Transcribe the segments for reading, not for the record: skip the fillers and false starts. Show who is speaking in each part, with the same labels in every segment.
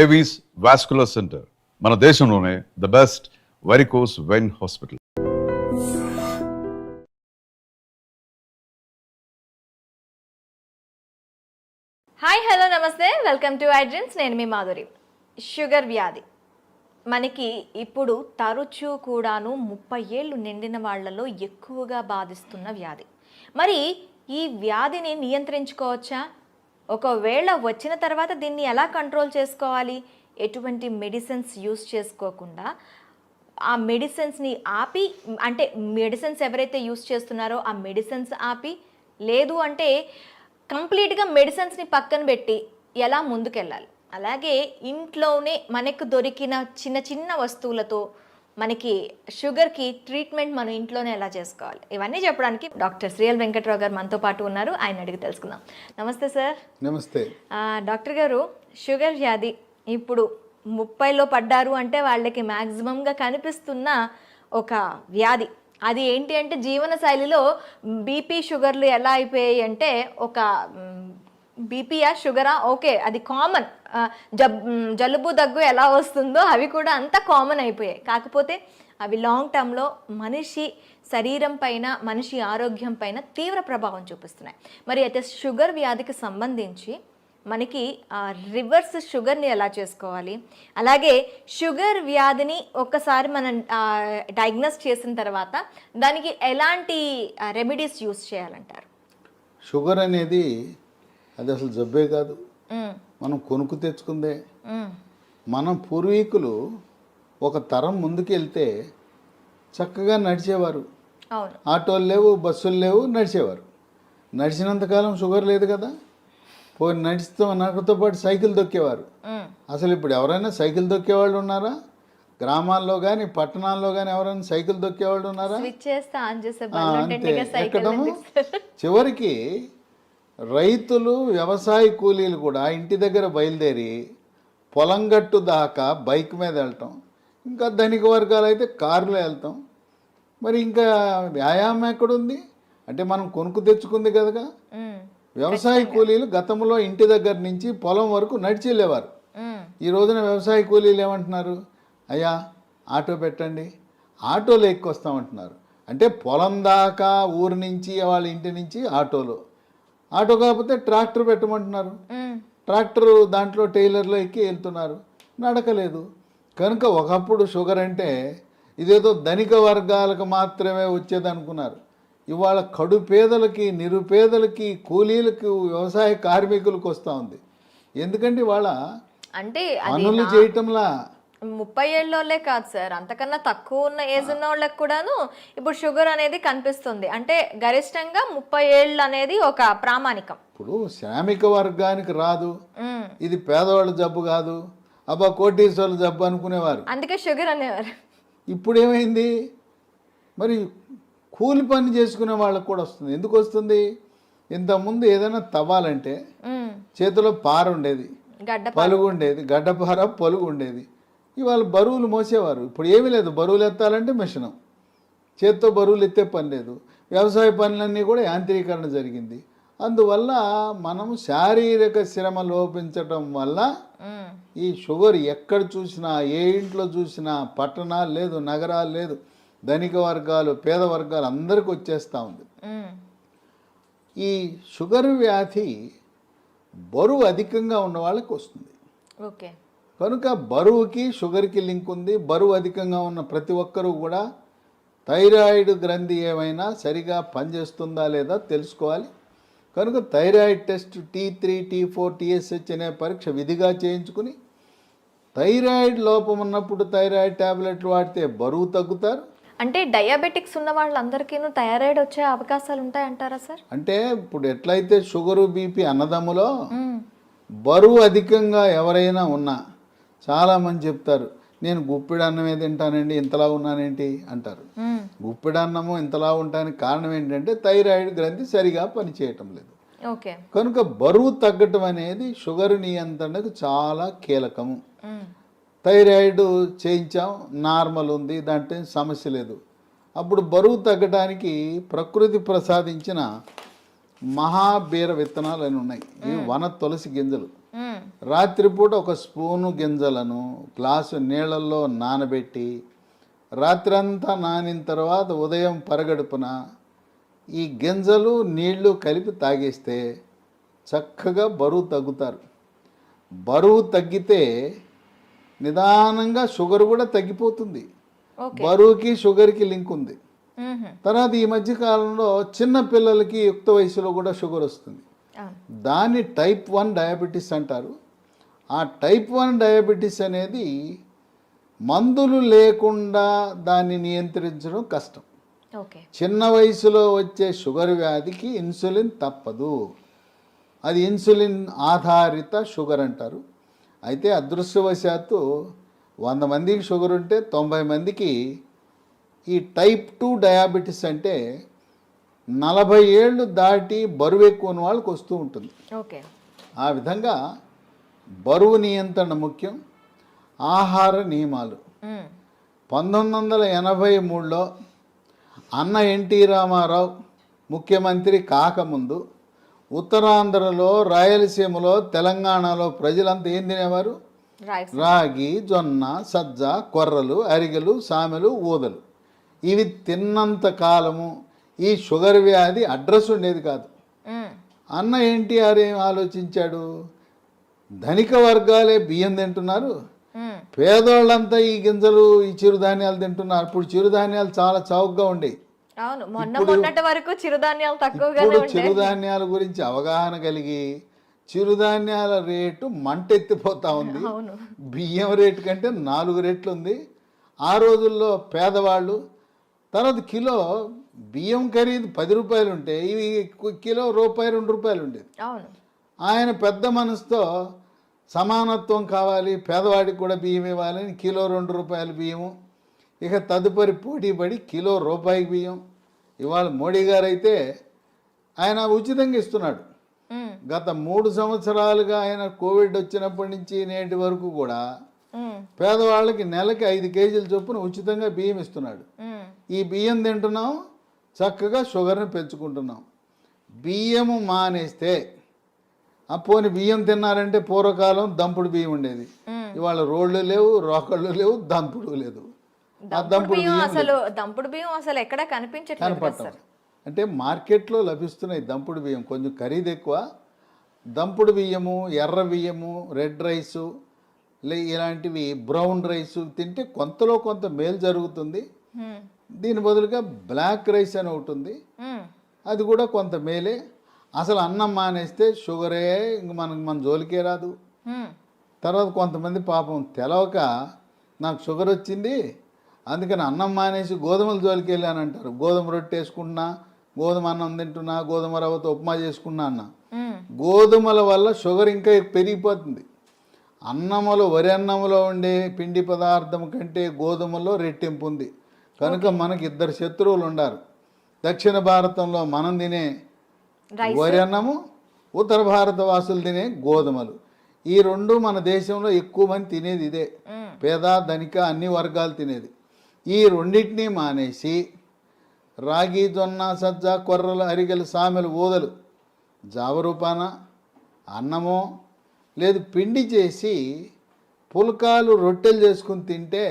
Speaker 1: Avis vascular centre మన దేశంలోనే the best varicose vein hospital.
Speaker 2: Hi hello నమస్తే, welcome to I dreams. నేను మీ Madhuri. Sugar వ్యాధి మనకి ఇప్పుడు తరచూ కూడాను 30 ఏళ్ళు నిండిన వాళ్ళలో ఎక్కువగా బాధిస్తున్న వ్యాధి. మరి ఈ వ్యాధిని నియంత్రించుకోవచ్చా? ఒకవేళ వచ్చిన తర్వాత దీన్ని ఎలా కంట్రోల్ చేసుకోవాలి? ఎటువంటి మెడిసిన్స్ యూస్ చేసుకోకుండా ఆ మెడిసిన్స్ని ఆపి, అంటే మెడిసిన్స్ ఎవరైతే యూస్ చేస్తున్నారో ఆ మెడిసిన్స్ ఆపి, లేదు అంటే కంప్లీట్గా మెడిసిన్స్ని పక్కన పెట్టి ఎలా ముందుకెళ్ళాలి? అలాగే ఇంట్లోనే మనకు దొరికిన చిన్న చిన్న వస్తువులతో మనకి షుగర్కి ట్రీట్మెంట్ మనం ఇంట్లోనే ఎలా చేసుకోవాలి, ఇవన్నీ చెప్పడానికి డాక్టర్ శ్రీఎల్ వెంకట్రావు గారు మనతో పాటు ఉన్నారు. ఆయన అడిగి తెలుసుకుందాం. నమస్తే సార్.
Speaker 3: నమస్తే
Speaker 2: డాక్టర్ గారు, షుగర్ వ్యాధి ఇప్పుడు 30లో పడ్డారు అంటే వాళ్ళకి మ్యాక్సిమంగా కనిపిస్తున్న ఒక వ్యాధి. అది ఏంటి అంటే జీవనశైలిలో బీపీ షుగర్లు ఎలా అయిపోయాయి అంటే, ఒక బీపీయా షుగరా ఓకే అది కామన్, జలుబు దగ్గు ఎలా వస్తుందో అవి కూడా అంత కామన్ అయిపోయాయి. కాకపోతే అవి లాంగ్ టర్మ్లో మనిషి శరీరం పైన, మనిషి ఆరోగ్యం పైన తీవ్ర ప్రభావం చూపిస్తున్నాయి. మరి అయితే షుగర్ వ్యాధికి సంబంధించి మనకి రివర్స్ షుగర్ని ఎలా చేసుకోవాలి, అలాగే షుగర్ వ్యాధిని ఒక్కసారి మనం డయాగ్నోస్ చేసిన తర్వాత దానికి ఎలాంటి రెమెడీస్ యూస్ చేయాలంటారు?
Speaker 3: షుగర్ అనేది అది అసలు జబ్బే కాదు, మనం కొనుక్కు తెచ్చుకుందే. మన పూర్వీకులు ఒక తరం ముందుకెళ్తే చక్కగా నడిచేవారు. ఆటోలు లేవు, బస్సులు లేవు, నడిచేవారు. నడిచినంతకాలం షుగర్ లేదు కదా. పోయి నడుస్తూ నాకుతో పాటు సైకిల్ దొక్కేవారు. అసలు ఇప్పుడు ఎవరైనా సైకిల్ దొక్కేవాళ్ళు ఉన్నారా? గ్రామాల్లో కానీ పట్టణాల్లో కానీ ఎవరైనా సైకిల్ దొక్కేవాళ్ళు ఉన్నారా? అంతే, ఎక్కడము. చివరికి రైతులు, వ్యవసాయ కూలీలు కూడా ఇంటి దగ్గర బయలుదేరి పొలం గట్టు దాకా బైక్ మీద వెళ్ళటం, ఇంకా ధనిక వర్గాలు అయితే కారులో వెళ్తాం. మరి ఇంకా వ్యాయామం ఎక్కడుంది? అంటే మనం కొనుక్కు తెచ్చుకుంది కదా. వ్యవసాయ కూలీలు గతంలో ఇంటి దగ్గర నుంచి పొలం వరకు నడిచి వెళ్ళేవారు. ఈ రోజున వ్యవసాయ కూలీలు ఏమంటున్నారు? అయ్యా ఆటో పెట్టండి, ఆటోలో ఎక్కొస్తామంటున్నారు. అంటే పొలం దాకా ఊరు నుంచి వాళ్ళ ఇంటి నుంచి ఆటోలో, ఆటో కాకపోతే ట్రాక్టర్ పెట్టమంటున్నారు. ట్రాక్టర్ దాంట్లో టైలర్లో ఎక్కి వెళ్తున్నారు, నడకలేదు. కనుక ఒకప్పుడు షుగర్ అంటే ఇదేదో ధనిక వర్గాలకు మాత్రమే వచ్చేది అనుకున్నారు. ఇవాళ కడు పేదలకి, నిరుపేదలకి, కూలీలకు, వ్యవసాయ కార్మికులకు వస్తూ ఉంది. ఎందుకంటే ఇవాళ
Speaker 2: అంటే
Speaker 3: పనులు చేయటంలా
Speaker 2: 30 ఏళ్ళోళ్ళే కాదు సార్, అంతకన్నా తక్కువ ఉన్న ఏజ్ ఉన్న వాళ్ళకి కూడాను ఇప్పుడు షుగర్ అనేది కనిపిస్తుంది. అంటే గరిష్టంగా 30 ఏళ్ళు అనేది ఒక ప్రామాణికం.
Speaker 3: ఇప్పుడు శ్రామిక వర్గానికి రాదు, ఇది పేదవాళ్ళ జబ్బు కాదు, అబ్బా కోటీశ్వర్ల జబ్బు అనుకునేవారు,
Speaker 2: అందుకే షుగర్ అనేవారు.
Speaker 3: ఇప్పుడు ఏమైంది? మరి కూలి పని చేసుకునే వాళ్ళకు కూడా వస్తుంది. ఎందుకు వస్తుంది? ఇంతకుముందు ఏదైనా తవ్వాలంటే చేతిలో పార ఉండేది, పలుగు ఉండేది, గడ్డపార పలుగు ఉండేది. ఇవాళ బరువులు మోసేవారు. ఇప్పుడు ఏమీ లేదు, బరువులు ఎత్తాలంటే మిషను, చేత్తో బరువులు ఎత్తే పని లేదు. వ్యవసాయ పనులన్నీ కూడా యాంత్రీకరణ జరిగింది. అందువల్ల మనం శారీరక శ్రమ లోపించటం వల్ల ఈ షుగర్ ఎక్కడ చూసినా, ఏ ఇంట్లో చూసినా, పట్టణాలు లేదు, నగరాలు లేదు, ధనిక వర్గాలు, పేద వర్గాలు అందరికీ వచ్చేస్తూ ఉంది. ఈ షుగర్ వ్యాధి బరువు అధికంగా ఉన్న వాళ్ళకి వస్తుంది.
Speaker 2: ఓకే,
Speaker 3: కనుక బరువుకి షుగర్కి లింక్ ఉంది. బరువు అధికంగా ఉన్న ప్రతి ఒక్కరూ కూడా థైరాయిడ్ గ్రంథి ఏమైనా సరిగా పనిచేస్తుందా లేదా తెలుసుకోవాలి. కనుక thyroid test T3, T4, TSH అనే పరీక్ష విధిగా చేయించుకుని, థైరాయిడ్ లోపం ఉన్నప్పుడు థైరాయిడ్ ట్యాబ్లెట్లు వాడితే బరువు తగ్గుతారు.
Speaker 2: అంటే డయాబెటిక్స్ ఉన్న వాళ్ళందరికీ థైరాయిడ్ వచ్చే అవకాశాలు ఉంటాయంటారా సార్?
Speaker 3: అంటే ఇప్పుడు ఎట్లయితే షుగరు, బీపీ అన్నదమ్ములో బరువు అధికంగా ఎవరైనా ఉన్నా చాలామంది చెప్తారు, నేను గుప్పిడి అన్నమే తింటానండి, ఇంతలా ఉన్నానేంటి అంటారు. గుప్పిడి అన్నము ఇంతలా ఉండడానికి కారణం ఏంటంటే థైరాయిడ్ గ్రంథి సరిగా పనిచేయటం లేదు.
Speaker 2: ఓకే,
Speaker 3: కనుక బరువు తగ్గటం అనేది షుగర్ నియంత్రణకు చాలా కీలకము. థైరాయిడ్ చేయించాం, నార్మల్ ఉంది, దాంట్లో సమస్య లేదు. అప్పుడు బరువు తగ్గడానికి ప్రకృతి ప్రసాదించిన మహాబీర విత్తనాలు అని ఉన్నాయి. ఇవి వన తులసి గింజలు. రాత్రిపూట ఒక స్పూను గింజలను గ్లాసు నీళ్ళల్లో నానబెట్టి రాత్రంతా నానిన తర్వాత ఉదయం పరగడుపున ఈ గింజలు నీళ్లు కలిపి తాగేస్తే చక్కగా బరువు తగ్గుతారు. బరువు తగ్గితే నిదానంగా షుగర్ కూడా తగ్గిపోతుంది. బరువుకి షుగర్కి లింక్ ఉంది. తర్వాత ఈ మధ్య కాలంలో చిన్న పిల్లలకి యుక్త వయసులో కూడా షుగర్ వస్తుంది. దాన్ని టైప్ 1 డయాబెటీస్ అంటారు. ఆ టైప్ 1 డయాబెటీస్ అనేది మందులు లేకుండా దాన్ని నియంత్రించడం కష్టం. చిన్న వయసులో వచ్చే షుగర్ వ్యాధికి ఇన్సులిన్ తప్పదు. అది ఇన్సులిన్ ఆధారిత షుగర్ అంటారు. అయితే అదృష్టవశాత్తు 100 మందికి షుగర్ ఉంటే 90 మందికి ఈ టైప్ 2 డయాబెటీస్ అంటే 40 ఏళ్ళు దాటి బరువు ఎక్కువ ఉన్న వాళ్ళకి వస్తూ ఉంటుంది. ఆ విధంగా బరువు నియంత్రణ ముఖ్యం. ఆహార నియమాలు 1983లో అన్న ఎన్టీ రామారావు ముఖ్యమంత్రి కాకముందు ఉత్తరాంధ్రలో, రాయలసీమలో, తెలంగాణలో ప్రజలంతా ఏం తినేవారు? రాగి, జొన్న, సజ్జ, కొర్రలు, అరిగెలు, సామెలు, ఊదలు. ఇవి తిన్నంత కాలము ఈ షుగర్ వ్యాధి అడ్రస్ ఉండేది కాదు. అన్న ఎన్టీఆర్ ఏం ఆలోచించాడు? ధనిక వర్గాలే బియ్యం తింటున్నారు, పేదోళ్ళంతా ఈ గింజలు, ఈ చిరుధాన్యాలు తింటున్నారు. ఇప్పుడు చిరుధాన్యాలు చాలా చౌకగా ఉండేవి. ఇప్పుడు చిరుధాన్యాల గురించి అవగాహన కలిగి చిరుధాన్యాల రేటు మంటెత్తిపోతా ఉంది. బియ్యం రేటు కంటే 4 రెట్లు ఉంది. ఆ రోజుల్లో పేదవాళ్ళు తర్వాత కిలో బియ్యం ఖరీదు 10 రూపాయలు ఉంటే ఇవి కిలో ₹1-2 ఉండేది. ఆయన పెద్ద మనసుతో సమానత్వం కావాలి, పేదవాడికి కూడా బియ్యం ఇవ్వాలని కిలో ₹2 బియ్యము. ఇక తదుపరి పోటీపడి కిలో రూపాయికి బియ్యం. ఇవాళ మోడీ గారు అయితే ఆయన ఉచితంగా ఇస్తున్నాడు. గత 3 సంవత్సరాలుగా ఆయన కోవిడ్ వచ్చినప్పటి నుంచి నేటి వరకు కూడా పేదవాళ్ళకి నెలకి 5 కేజీల చొప్పున ఉచితంగా బియ్యం ఇస్తున్నాడు. ఈ బియ్యం తింటున్నాం, చక్కగా షుగర్ని పెంచుకుంటున్నాం. బియ్యము మానేస్తే పోని బియ్యం తిన్నారంటే పూర్వకాలం దంపుడు బియ్యం ఉండేది. ఇవాళ రోళ్ళు లేవు, రోకళ్ళు లేవు, దంపుడు లేదు.
Speaker 2: దంపుడు బియ్యం అసలు ఎక్కడ కనిపించట్లేదు.
Speaker 3: అంటే మార్కెట్లో లభిస్తున్నాయి దంపుడు బియ్యం, కొంచెం ఖరీదు ఎక్కువ. దంపుడు బియ్యము, ఎర్ర బియ్యము, రెడ్ రైసు, ఇలాంటివి బ్రౌన్ రైసు తింటే కొంతలో కొంత మేలు జరుగుతుంది. దీని బదులుగా బ్లాక్ రైస్ అని ఒకటి ఉంది, అది కూడా కొంత మేలే. అసలు అన్నం మానేస్తే షుగరే ఇంక మన జోలికే రాదు. తర్వాత కొంతమంది పాపం తెలవక నాకు షుగర్ వచ్చింది అందుకని అన్నం మానేసి గోధుమల జోలికి వెళ్ళాను అంటారు. గోధుమ రొట్టె వేసుకుంటున్నా, గోధుమ అన్నం తింటున్నా, గోధుమ రవ్వతో ఉప్మా చేసుకున్నా అన్న. గోధుమల వల్ల షుగర్ ఇంకా పెరిగిపోతుంది. అన్నములో, వరి అన్నములో ఉండే పిండి పదార్థం కంటే గోధుమలో రెట్టింపు ఉంది. కనుక మనకి 2 శత్రువులు ఉండారు. దక్షిణ భారతంలో మనం తినే వరి అన్నము, ఉత్తర భారత వాసులు తినే గోధుమలు. ఈ 2 మన దేశంలో ఎక్కువ మంది తినేది ఇదే. పేద, ధనిక అన్ని వర్గాలు తినేది. ఈ 2టిని మానేసి రాగి, జొన్న, సజ్జ, కొర్రలు, అరిగెలు, సామెలు, ఊదలు జావరూపాన అన్నమో లేదు పిండి చేసి పుల్కాలు, రొట్టెలు చేసుకుని తింటే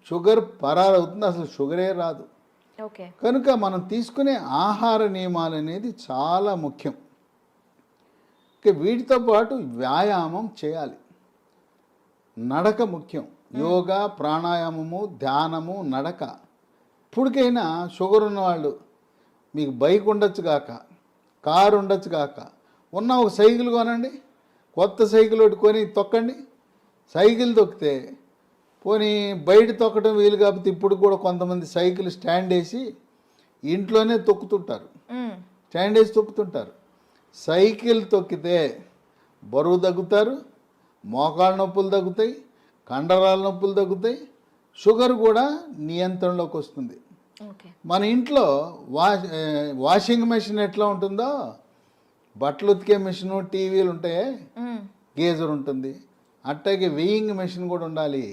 Speaker 3: షుగర్ పరారవుతుంది. అసలు షుగరే రాదు. కనుక మనం తీసుకునే ఆహార నియమాలు అనేది చాలా ముఖ్యం. వీటితో పాటు వ్యాయామం చేయాలి. నడక ముఖ్యం. యోగా, ప్రాణాయామము, ధ్యానము, నడక. ఇప్పటికైనా షుగర్ ఉన్నవాళ్ళు మీకు బైక్ ఉండొచ్చు కాక, కారు ఉండొచ్చు కాక, ఉన్న ఒక సైకిల్ కొనండి. కొత్త సైకిల్ ఒకటి కొని తొక్కండి. సైకిల్ తొక్కితే పోనీ బయట తొక్కడం వీలు కాకపోతే ఇప్పుడు కూడా కొంతమంది సైకిల్ స్టాండ్ వేసి ఇంట్లోనే తొక్కుతుంటారు. స్టాండ్ వేసి తొక్కుతుంటారు. సైకిల్ తొక్కితే బరువు తగ్గుతారు, మోకాళ్ళ నొప్పులు తగ్గుతాయి, కండరాల నొప్పులు తగ్గుతాయి, షుగర్ కూడా నియంత్రణలోకి వస్తుంది. మన ఇంట్లో వాషింగ్ మెషిన్ ఎట్లా ఉంటుందో, బట్టలు ఉతికే మెషిన్, టీవీలు ఉంటాయి, గేజర్ ఉంటుంది, అట్టాగే వెయింగ్ మెషిన్ కూడా ఉండాలి.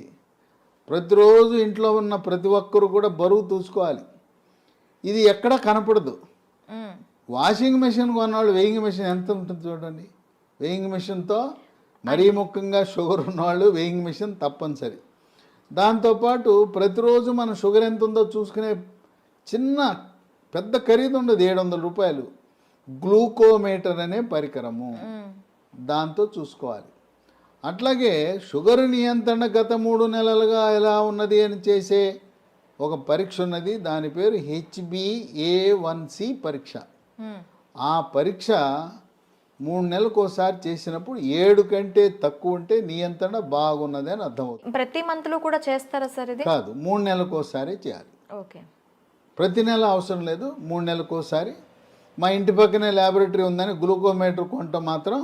Speaker 3: ప్రతిరోజు ఇంట్లో ఉన్న ప్రతి ఒక్కరు కూడా బరువు చూసుకోవాలి. ఇది ఎక్కడ కనపడదు. వాషింగ్ మెషిన్ కొన్నవాళ్ళు వెయింగ్ మెషిన్ ఎంత ఉంటుంది చూడండి. వెయింగ్ మెషిన్తో మరీ ముఖ్యంగా షుగర్ ఉన్నవాళ్ళు వెయింగ్ మిషన్ తప్పనిసరి. దాంతోపాటు ప్రతిరోజు మన షుగర్ ఎంత ఉందో చూసుకునే చిన్న పెద్ద ఖరీదు ఉండదు, 700 రూపాయలు, గ్లూకోమీటర్ అనే పరికరము, దాంతో చూసుకోవాలి. అట్లాగే షుగర్ నియంత్రణ గత 3 నెలలుగా ఎలా ఉన్నది అని చేసే ఒక పరీక్ష ఉన్నది, దాని పేరు HbA1c పరీక్ష. ఆ పరీక్ష 3 నెలలకు ఒకసారి చేసినప్పుడు 7 కంటే తక్కువ ఉంటే నియంత్రణ బాగున్నది అని అర్థమవుతుంది.
Speaker 2: ప్రతి మంత్లో కూడా చేస్తారా సార్ ఇది?
Speaker 3: కాదు, 3 నెలలకు ఒకసారి చేయాలి.
Speaker 2: ఓకే.
Speaker 3: ప్రతి నెల అవసరం లేదు, 3 నెలలకు ఒకసారి. మా ఇంటి పక్కనే ల్యాబొరేటరీ ఉందని గ్లూకోమీటర్ కొంట మాత్రం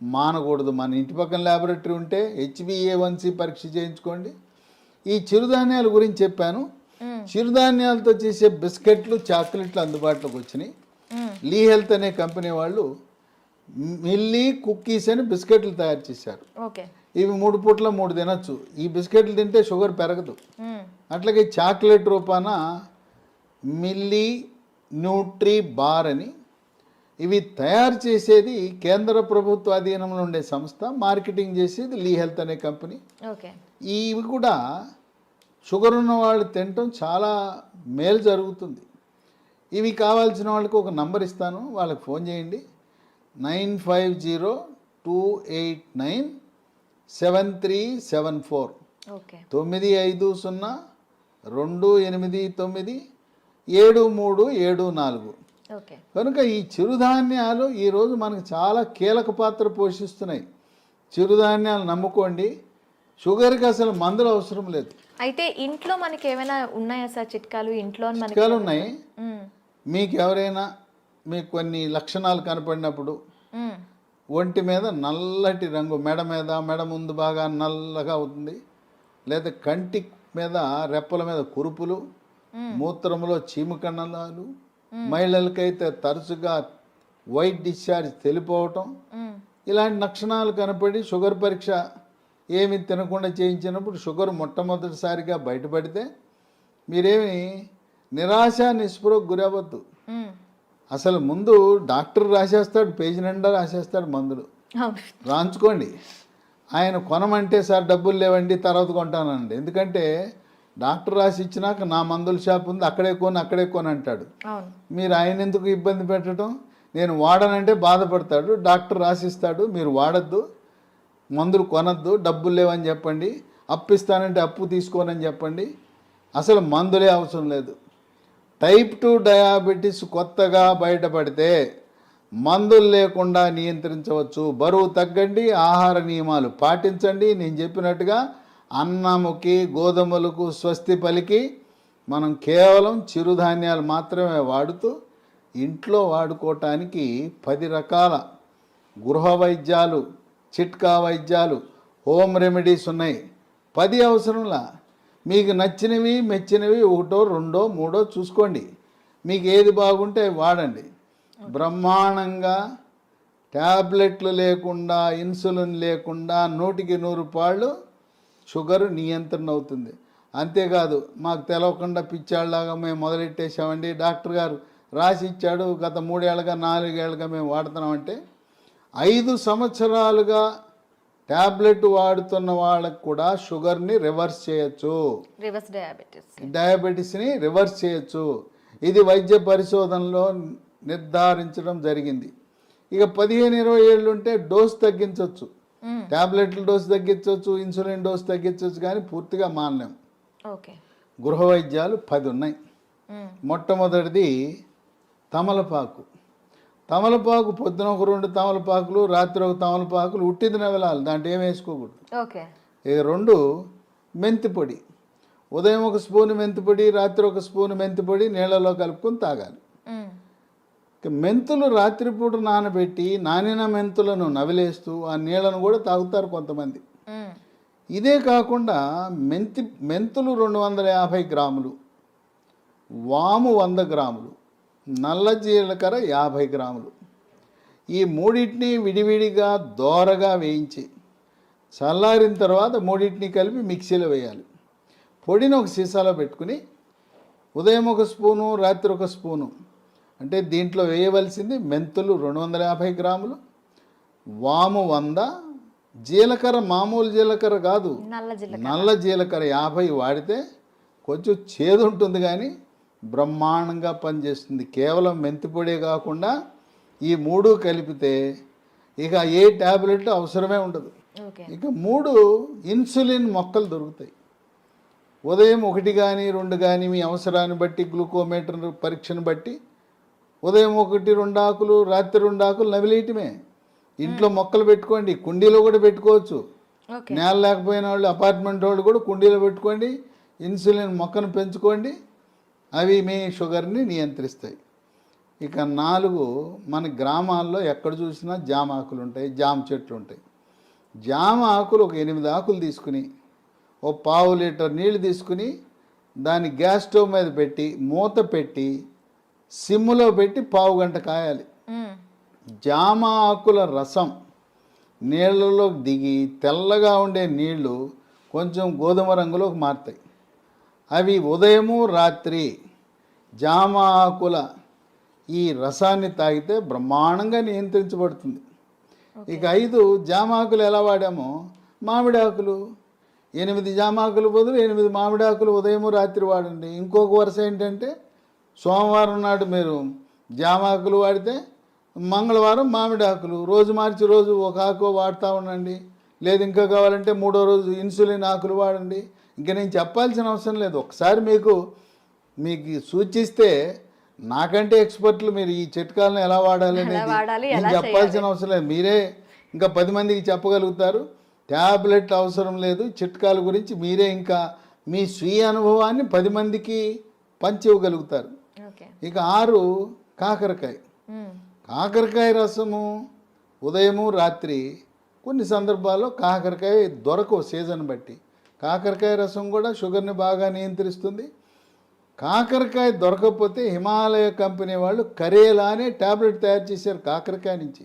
Speaker 3: మానకూడదు. మన ఇంటి పక్కన ల్యాబొరేటరీ ఉంటే HbA1c పరీక్ష చేయించుకోండి. ఈ చిరుధాన్యాల గురించి చెప్పాను. చిరుధాన్యాలతో చేసే బిస్కెట్లు, చాక్లెట్లు అందుబాటులోకి వచ్చినాయి. లీ హెల్త్ అనే కంపెనీ వాళ్ళు మిల్లీ కుక్కీస్ అని బిస్కెట్లు తయారు చేశారు.
Speaker 2: ఓకే.
Speaker 3: ఇవి 3 పూట్ల 3 తినొచ్చు. ఈ బిస్కెట్లు తింటే షుగర్ పెరగదు. అట్లాగే చాక్లెట్ రూపాన మిల్లీ న్యూట్రీ బార్ అని, ఇవి తయారు చేసేది కేంద్ర ప్రభుత్వ అధీనంలో ఉండే సంస్థ, మార్కెటింగ్ చేసేది లీ హెల్త్ అనే కంపెనీ.
Speaker 2: ఓకే.
Speaker 3: ఇవి కూడా షుగర్ ఉన్న వాళ్ళు తినటం చాలా మేలు జరుగుతుంది. ఇవి కావాల్సిన వాళ్ళకి ఒక నంబర్ ఇస్తాను, వాళ్ళకి ఫోన్ చేయండి. 9502897374.
Speaker 2: ఓకే.
Speaker 3: 9502897374.
Speaker 2: ఓకే.
Speaker 3: కనుక ఈ చిరుధాన్యాలు ఈరోజు మనకు చాలా కీలక పాత్ర పోషిస్తున్నాయి. చిరుధాన్యాలు నమ్ముకోండి, షుగర్కి అసలు మందులు అవసరం లేదు.
Speaker 2: అయితే ఇంట్లో మనకి ఏమైనా ఉన్నాయా సార్ చిట్కాలు? ఇంట్లో
Speaker 3: చిట్కాలు ఉన్నాయి. మీకు ఎవరైనా మీకు కొన్ని లక్షణాలు కనపడినప్పుడు ఒంటి మీద నల్లటి రంగు, మెడ ముందు బాగా నల్లగా అవుతుంది, లేదా కంటి మీద రెప్పల మీద కురుపులు, మూత్రంలో చీమకణాలు, మహిళలకైతే తరచుగా వైట్ డిశ్చార్జ్ తెలిపోవటం, ఇలాంటి లక్షణాలు కనపడి షుగర్ పరీక్ష ఏమి తినకుండా చేయించినప్పుడు షుగర్ మొట్టమొదటిసారిగా బయటపడితే మీరేమి నిరాశ నిస్పృహకు గురవద్దు. అసలు ముందు డాక్టర్ రాసేస్తాడు, పేజీ నిండా రాసేస్తాడు మందులు, రాంచుకోండి. ఆయన కొనమంటే సార్ డబ్బులు లేవండి తర్వాత కొంటానండి, ఎందుకంటే డాక్టర్ రాసి ఇచ్చినాక నా మందుల షాప్ ఉంది అక్కడే కొని అంటాడు. మీరు ఆయన ఎందుకు ఇబ్బంది పెట్టడం? నేను వాడనంటే బాధపడతాడు, డాక్టర్ రాసిస్తాడు, మీరు వాడద్దు, మందులు కొనద్దు, డబ్బులు లేవని చెప్పండి, అప్పిస్తానంటే అప్పు తీసుకోనని చెప్పండి. అసలు మందులే అవసరం లేదు. టైప్ 2 డయాబెటీస్ కొత్తగా బయటపడితే మందులు లేకుండా నియంత్రించవచ్చు. బరువు తగ్గండి, ఆహార నియమాలు పాటించండి. నేను చెప్పినట్టుగా అన్నముకి గోధుమలకు స్వస్తి పలికి మనం కేవలం చిరుధాన్యాలు మాత్రమే వాడుతూ ఇంట్లో వాడుకోవటానికి 10 రకాల గృహ వైద్యాలు, చిట్కా వైద్యాలు, హోమ్ రెమెడీస్ ఉన్నాయి. 10 అవసరంలా. మీకు నచ్చినవి మెచ్చినవి 1, 2, 3 చూసుకోండి. మీకు ఏది బాగుంటే వాడండి. బ్రహ్మాండంగా ట్యాబ్లెట్లు లేకుండా, ఇన్సులిన్ లేకుండా 100కి 100 పాళ్ళు షుగర్ నియంత్రణ అవుతుంది. అంతేకాదు మాకు తెలవకుండా పిచ్చాళ్ళలాగా మేము మొదలెట్టేసామండి, డాక్టర్ గారు రాసి ఇచ్చాడు, గత 3 ఏళ్ళగా 4 ఏళ్ళగా మేము వాడుతున్నామంటే 5 సంవత్సరాలుగా ట్యాబ్లెట్ వాడుతున్న వాళ్ళకు కూడా షుగర్ని రివర్స్ చేయొచ్చు, డయాబెటీస్ని రివర్స్ చేయొచ్చు. ఇది వైద్య పరిశోధనలో నిర్ధారించడం జరిగింది. ఇక 15-20 ఏళ్ళు ఉంటే డోస్ తగ్గించవచ్చు, ట్యాబ్లెట్ల డోస్ తగ్గించవచ్చు, ఇన్సులిన్ డోస్ తగ్గించవచ్చు, కానీ పూర్తిగా మానలేం. గృహ వైద్యాలు 10 ఉన్నాయి. మొట్టమొదటిది తమలపాకు. తమలపాకు పొద్దున ఒక 2 తమలపాకులు, రాత్రి ఒక తమలపాకులు, ఉట్టిది నవలాలి, దాంట్లో ఏం వేసుకోకూడదు. ఇక 2 మెంతిపొడి. ఉదయం 1 స్పూను మెంతిపొడి, రాత్రి 1 స్పూను మెంతిపొడి నీళ్ళలో కలుపుకొని తాగాలి. మెంతులు రాత్రిపూట నానబెట్టి నానిన మెంతులను నవిలేస్తూ ఆ నీళ్ళను కూడా తాగుతారు కొంతమంది. ఇదే కాకుండా మెంతులు 250 గ్రాములు, వాము 100 గ్రాములు, నల్ల జీలకర్ర 50 గ్రాములు, ఈ 3టిని విడివిడిగా దోరగా వేయించి చల్లారిన తర్వాత 3టిని కలిపి మిక్సీలో వేయాలి. పొడిని ఒక సీసాలో పెట్టుకుని ఉదయం 1 స్పూను, రాత్రి 1 స్పూను, అంటే దీంట్లో వేయవలసింది మెంతులు 250 గ్రాములు, వాము 100, జీలకర్ర మామూలు జీలకర్ర కాదు,
Speaker 2: నల్ల జీలకర్ర.
Speaker 3: నల్ల జీలకర్ర 50 వాడితే కొంచెం చేదు ఉంటుంది కానీ బ్రహ్మాండంగా పనిచేస్తుంది. కేవలం మెంతిపొడే కాకుండా ఈ 3 కలిపితే ఇక ఏ ట్యాబ్లెట్ అవసరమే ఉండదు.
Speaker 2: ఓకే.
Speaker 3: ఇక 3 ఇన్సులిన్ మొక్కలు దొరుకుతాయి. ఉదయం 1 కానీ 2 కానీ మీ అవసరాన్ని బట్టి గ్లూకోమీటర్ పరీక్షను బట్టి ఉదయం 1-2 ఆకులు, రాత్రి 2 ఆకులు నవిలేయటమే. ఇంట్లో మొక్కలు పెట్టుకోండి, కుండీలో కూడా పెట్టుకోవచ్చు.
Speaker 2: ఓకే.
Speaker 3: నేల లేకపోయిన వాళ్ళు, అపార్ట్మెంట్ వాళ్ళు కూడా కుండీలో పెట్టుకోండి, ఇన్సులిన్ మొక్కను పెంచుకోండి. అవి మీ షుగర్ని నియంత్రిస్తాయి. ఇక 4 మన గ్రామాల్లో ఎక్కడ చూసినా జామ ఆకులు ఉంటాయి, జామ చెట్లు ఉంటాయి. జామ ఆకులు ఒక 8 ఆకులు తీసుకుని ఓ 1/2 లీటర్ నీళ్లు తీసుకుని దాన్ని గ్యాస్ స్టవ్ మీద పెట్టి మూత పెట్టి సిమ్లో పెట్టి 1/2 గంట కాయాలి. జామ ఆకుల రసం నీళ్ళలోకి దిగి తెల్లగా ఉండే నీళ్లు కొంచెం గోధుమ రంగులోకి మారుతాయి. అవి ఉదయము రాత్రి జామ ఆకుల ఈ రసాన్ని తాగితే బ్రహ్మాండంగా నియంత్రించబడుతుంది. ఇక 5 జామ ఆకులు ఎలా వాడామో, మామిడి ఆకులు 8 జామ ఆకులు బదులు 8 మామిడి ఆకులు ఉదయము రాత్రి వాడండి. ఇంకొక వరుస ఏంటంటే సోమవారం నాడు మీరు జామ ఆకులు వాడితే మంగళవారం మామిడి ఆకులు, రోజు మార్చి రోజు ఒక ఆకు వాడుతూ ఉండండి. లేదు ఇంకా కావాలంటే 3వ రోజు ఇన్సులిన్ ఆకులు వాడండి. ఇంకా నేను చెప్పాల్సిన అవసరం లేదు. ఒకసారి మీకు సూచిస్తే నాకంటే ఎక్స్పర్ట్లు మీరు ఈ చిట్కాలను ఎలా వాడాలి అనేది నేను చెప్పాల్సిన అవసరం లేదు. మీరే ఇంకా 10 మందికి చెప్పగలుగుతారు. ట్యాబ్లెట్ అవసరం లేదు. చిట్కాల గురించి మీరే ఇంకా మీ స్వీయ అనుభవాన్ని 10 మందికి పంచివ్వగలుగుతారు. ఇక 6 కాకరకాయ. కాకరకాయ రసము ఉదయము రాత్రి కొన్ని సందర్భాల్లో కాకరకాయ దొరకవు సీజన్ బట్టి. కాకరకాయ రసం కూడా షుగర్ని బాగా నియంత్రిస్తుంది. కాకరకాయ దొరకకపోతే హిమాలయ కంపెనీ వాళ్ళు కరేలా అనే ట్యాబ్లెట్ తయారు చేశారు కాకరకాయ నుంచి.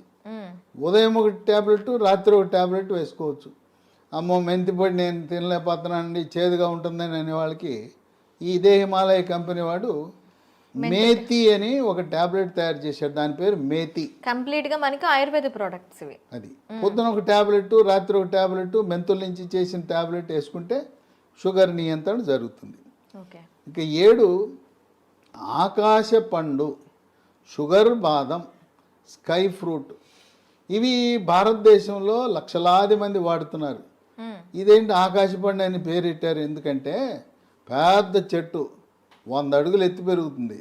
Speaker 3: ఉదయం 1 ట్యాబ్లెట్, రాత్రి 1 ట్యాబ్లెట్ వేసుకోవచ్చు. అమ్మో మెంతిపొడి నేను తినలేకపోతున్నానండి, చేదుగా ఉంటుందని అనే వాళ్ళకి ఇదే హిమాలయ కంపెనీ వాడు మేతి అని ఒక ట్యాబ్లెట్ తయారు చేశాడు. దాని పేరు మేతి.
Speaker 2: కంప్లీట్గా మనకి ఆయుర్వేద ప్రోడక్ట్స్ ఇవి.
Speaker 3: అది పొద్దున 1 ట్యాబ్లెట్, రాత్రి 1 ట్యాబ్లెట్ మెంతుల నుంచి చేసిన ట్యాబ్లెట్ వేసుకుంటే షుగర్ నియంత్రణ జరుగుతుంది.
Speaker 2: ఓకే.
Speaker 3: ఇక 7 ఆకాశ పండు, షుగర్ బాదం, స్కై ఫ్రూట్. ఇవి భారతదేశంలో లక్షలాది మంది వాడుతున్నారు. ఇదేంటి ఆకాశ పండు అని పేరెట్టారు ఎందుకంటే పెద్ద చెట్టు 100 అడుగులు ఎత్తి పెరుగుతుంది.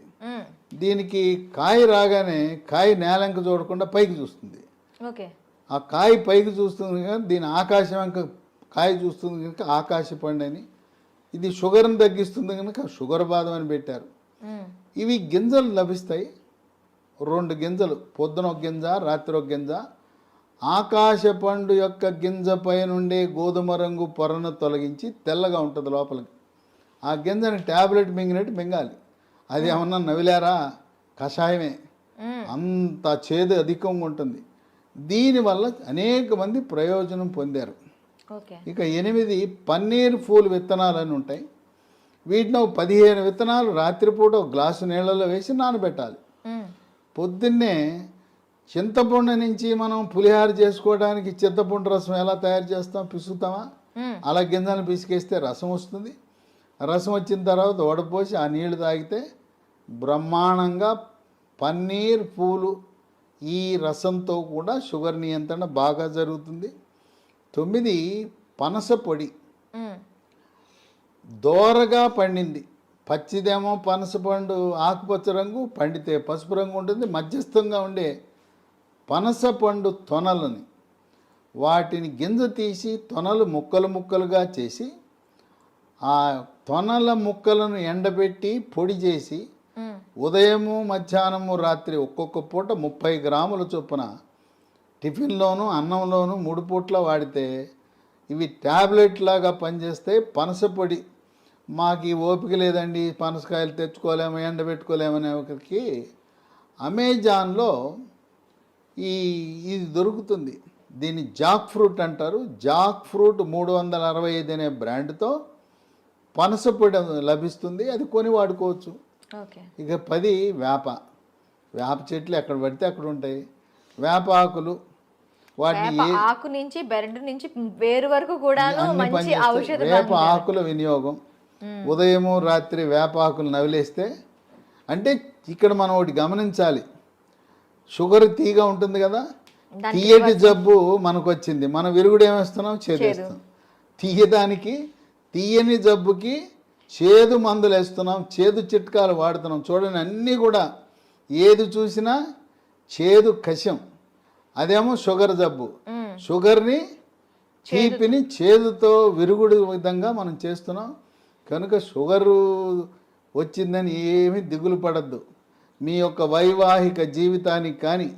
Speaker 3: దీనికి కాయ రాగానే కాయ నేలంక చూడకుండా పైకి చూస్తుంది.
Speaker 2: ఓకే.
Speaker 3: ఆ కాయ పైకి చూస్తుంది కానీ దీని ఆకాశం వెంక కాయ చూస్తుంది కనుక ఆకాశ పండు అని. ఇది షుగర్ని తగ్గిస్తుంది కనుక షుగర్ బాదం అని పెట్టారు. ఇవి గింజలు లభిస్తాయి. 2 గింజలు, పొద్దున 1 గింజ, రాత్రి 1 గింజ. ఆకాశ పండు యొక్క గింజ పై నుండే గోధుమ రంగు పొరను తొలగించి తెల్లగా ఉంటుంది లోపలికి. ఆ గింజని ట్యాబ్లెట్ మింగినట్టు మింగాలి. అది ఏమన్నా నవిలారా, కషాయమే. అంత చేదు అధికంగా ఉంటుంది. దీనివల్ల అనేక మంది ప్రయోజనం పొందారు. ఇక 8 పన్నీర్ పూలు విత్తనాలు అని ఉంటాయి. వీటిని 15 విత్తనాలు రాత్రిపూట 1 గ్లాసు నీళ్ళలో వేసి నానబెట్టాలి. పొద్దున్నే చింతపండు నుంచి మనం పులిహార చేసుకోవడానికి చింతపండు రసం ఎలా తయారు చేస్తాం, పిసుకుతామా, అలా గింజలను పిసికేస్తే రసం వస్తుంది. రసం వచ్చిన తర్వాత వడపోసి ఆ నీళ్లు తాగితే బ్రహ్మాండంగా పన్నీర్ పూలు ఈ రసంతో కూడా షుగర్ నియంత్రణ బాగా జరుగుతుంది. 9 పనస పొడి. దోరగా పండింది, పచ్చిదేమో పనస పండు ఆకుపచ్చ రంగు, పండితే పసుపు రంగు ఉంటుంది. మధ్యస్థంగా ఉండే పనస పండు తొనలని వాటిని గింజ తీసి తొనలు ముక్కలు ముక్కలుగా చేసి ఆ తొనల ముక్కలను ఎండబెట్టి పొడి చేసి ఉదయము మధ్యాహ్నము రాత్రి ఒక్కొక్క పూట 30 గ్రాముల చొప్పున టిఫిన్లోను అన్నంలోను 3 పూట్ల వాడితే ఇవి ట్యాబ్లెట్ లాగా పనిచేస్తాయి. పనస పొడి మాకు ఈ ఓపిక లేదండి, పనసకాయలు తెచ్చుకోలేము, ఎండబెట్టుకోలేమనే ఒకరికి అమెజాన్లో ఇది దొరుకుతుంది. దీన్ని జాక్ ఫ్రూట్ అంటారు. జాక్ ఫ్రూట్ 365 అనే బ్రాండ్తో పనస పొడి లభిస్తుంది. అది కొని వాడుకోవచ్చు. ఇక 10 వేప చెట్లు ఎక్కడ పడితే అక్కడ ఉంటాయి. వేప ఆకులు వాటిని
Speaker 2: వేప ఆకు నుంచి బెరడు నుంచి వేరు వరకు కూడాను
Speaker 3: అన్ని
Speaker 2: మంచి
Speaker 3: పనిచేస్తాయి.
Speaker 2: ఔషధ
Speaker 3: వేప ఆకుల వినియోగం ఉదయము రాత్రి వేప ఆకులు నవిలేస్తే, అంటే ఇక్కడ మనం ఒకటి గమనించాలి, షుగర్ తీగ ఉంటుంది కదా, తీయటి జబ్బు మనకు వచ్చింది, మనం విరుగుడు ఏమేస్తున్నాం, చేదేస్తాం. తీయడానికి తీయని జబ్బుకి చేదు మందులు వేస్తున్నాం, చేదు చిట్కాలు వాడుతున్నాం. చూడండి, అన్నీ కూడా ఏది చూసినా చేదు కషం. అదేమో షుగర్ జబ్బు, షుగర్ని తీపిని చేదుతో విరుగుడు విధంగా మనం చేస్తున్నాం. కనుక షుగరు వచ్చిందని ఏమీ దిగులు పడద్దు. మీ యొక్క వైవాహిక జీవితానికి కానీ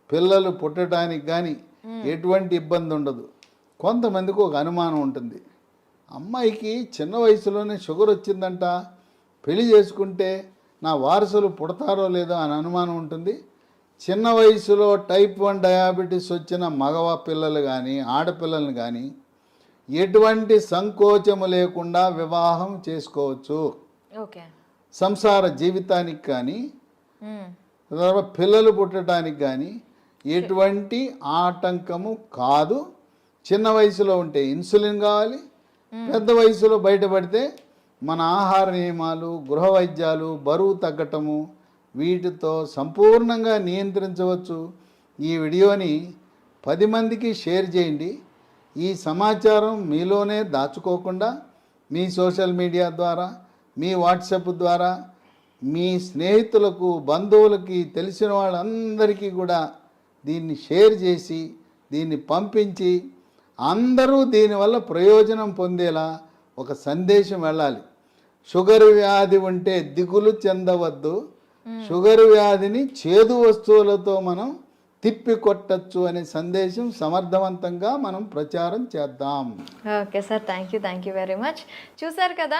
Speaker 3: పిల్లలు పుట్టడానికి కానీ ఎటువంటి ఇబ్బంది ఉండదు. కొంతమందికి ఒక అనుమానం ఉంటుంది, అమ్మాయికి చిన్న వయసులోనే షుగర్ వచ్చిందంట, పెళ్లి చేసుకుంటే నా వారసులు పుడతారో లేదో అని అనుమానం ఉంటుంది. చిన్న వయసులో టైప్ 1 డయాబెటీస్ వచ్చిన మగవ పిల్లలు కానీ ఆడపిల్లలను కానీ ఎటువంటి సంకోచము లేకుండా వివాహం చేసుకోవచ్చు.
Speaker 2: ఓకే,
Speaker 3: సంసార జీవితానికి కానీ తర్వాత పిల్లలు పుట్టడానికి కానీ ఎటువంటి ఆటంకము కాదు. చిన్న వయసులో ఉంటే ఇన్సులిన్ కావాలి, పెద్ద వయసులో బయటపడితే మన ఆహార నియమాలు, గృహ వైద్యాలు, బరువు తగ్గటము, వీటితో సంపూర్ణంగా నియంత్రించవచ్చు. ఈ వీడియోని 10 మందికి షేర్ చేయండి. ఈ సమాచారం మీలోనే దాచుకోకుండా మీ సోషల్ మీడియా ద్వారా, మీ వాట్సాప్ ద్వారా, మీ స్నేహితులకు, బంధువులకి, తెలిసిన వాళ్ళందరికీ కూడా దీన్ని షేర్ చేసి దీన్ని పంపించి అందరూ దీనివల్ల ప్రయోజనం పొందేలా ఒక సందేశం వెళ్ళాలి. షుగర్ వ్యాధి ఉంటే దిగులు చెందవద్దు, షుగర్ వ్యాధిని చేదు వస్తువులతో మనం తిప్పి కొట్టచ్చు అనే సందేశం సమర్థవంతంగా మనం ప్రచారం చేద్దాం.
Speaker 2: Okay sir, thank you very much. చూసారు కదా,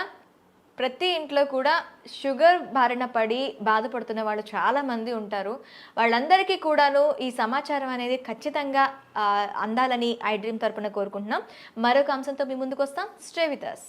Speaker 2: ప్రతి ఇంట్లో కూడా షుగర్ బారిన పడి బాధపడుతున్న వాళ్ళు చాలామంది ఉంటారు. వాళ్ళందరికీ కూడాను ఈ సమాచారం అనేది ఖచ్చితంగా అందాలని ఐ డ్రీమ్ తరపున కోరుకుంటున్నాం. మరొక అంశంతో మీ ముందుకు వస్తాం. Stay with us.